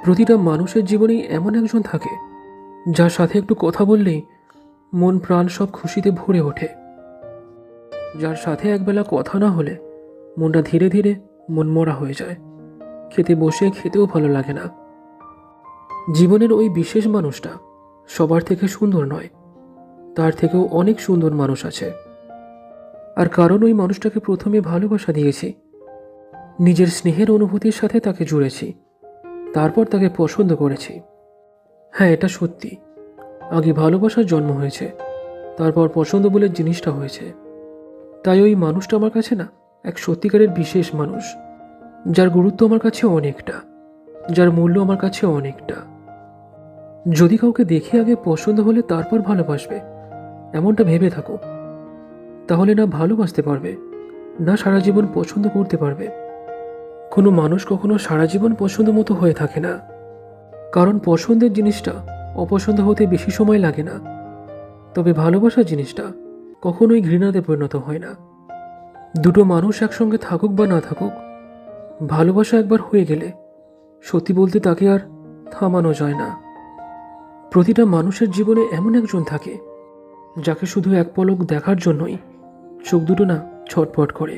প্রতিটা মানুষের জীবনেই এমন একজন থাকে যার সাথে একটু কথা বললেই মন প্রাণ সব খুশিতে ভরে ওঠে। যার সাথে একবেলা কথা না হলে মনটা ধীরে ধীরে মনমরা হয়ে যায়, খেতে বসে খেতেও ভালো লাগে না। জীবনের ওই বিশেষ মানুষটা সবার থেকে সুন্দর নয়, তার থেকেও অনেক সুন্দর মানুষ আছে। আর কারণ ওই মানুষটাকে প্রথমে ভালোবাসা দিয়েছি, নিজের স্নেহের অনুভূতির সাথে তাকে জুড়েছি, তারপর তাকে পছন্দ করেছি। হ্যাঁ, এটা সত্যি, আগে ভালোবাসার জন্ম হয়েছে, তারপর পছন্দ বলে জিনিসটা হয়েছে। তাই ওই মানুষটা আমার কাছে না এক সত্যিকারের বিশেষ মানুষ, যার গুরুত্ব আমার কাছে অনেকটা, যার মূল্য আমার কাছে অনেকটা। যদি কাউকে দেখে আগে পছন্দ হলে তারপর ভালোবাসবে, এমনটা ভেবে থাকো, তাহলে না ভালোবাসতে পারবে, না সারা জীবন পছন্দ করতে পারবে। কোনো মানুষ কখনো সারা জীবন পছন্দ মতো হয়ে থাকে না, কারণ পছন্দের জিনিসটা অপছন্দ হতে বেশি সময় লাগে না। তবে ভালোবাসার জিনিসটা কখনোই ঘৃণাতে পরিণত হয় না। দুটো মানুষ একসঙ্গে থাকুক বা না থাকুক, ভালোবাসা একবার হয়ে গেলে সত্যি বলতে তাকে আর থামানো যায় না। প্রতিটা মানুষের জীবনে এমন একজন থাকে যাকে শুধু এক পলক দেখার জন্যই চোখ দুটো না ছটফট করে।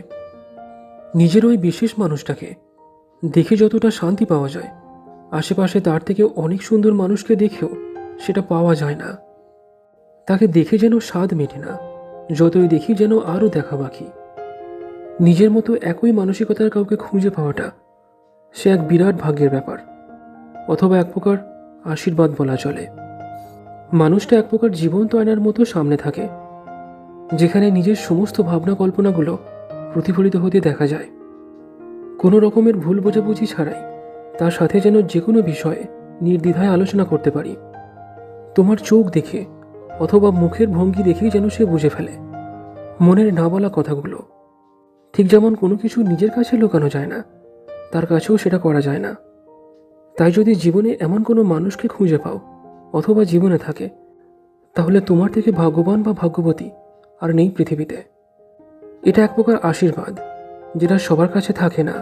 নিজের ওই বিশেষ মানুষটাকে দেখে যতটা শান্তি পাওয়া যায়, আশেপাশে তার থেকে অনেক সুন্দর মানুষকে দেখেও সেটা পাওয়া যায় না। তাকে দেখে যেন স্বাদ মেটে না, যতই দেখি যেন আরও দেখা বাকি। নিজের মতো একই মানসিকতার কাউকে খুঁজে পাওয়াটা সে এক বিরাট ভাগ্যের ব্যাপার, অথবা এক প্রকার আশীর্বাদ বলা চলে। মানুষটা এক প্রকার জীবন্ত আয়নার মতো সামনে থাকে, যেখানে নিজের সমস্ত ভাবনা কল্পনাগুলো প্রতিফলিত হতে দেখা যায়। কোনো রকমের ভুল বোঝাবুঝি ছাড়াই তার সাথে যেন যে কোনো বিষয়ে নির্দ্বিধায় আলোচনা করতে পারি। তোমার চোখ দেখে অথবা মুখের ভঙ্গি দেখেই যেন সে বুঝে ফেলে মনের না বলা কথাগুলো। ঠিক যেমন কোনো কিছু নিজের কাছে লুকানো যায় না, তার কাছেও সেটা করা যায় না। তাই যদি জীবনে এমন কোনো মানুষকে খুঁজে পাও অথবা জীবনে থাকে, তাহলে তোমার থেকে ভাগ্যবান বা ভাগ্যবতী আর নেই পৃথিবীতে। এটা এক প্রকার আশীর্বাদ, যেটা সবার কাছে থাকে না।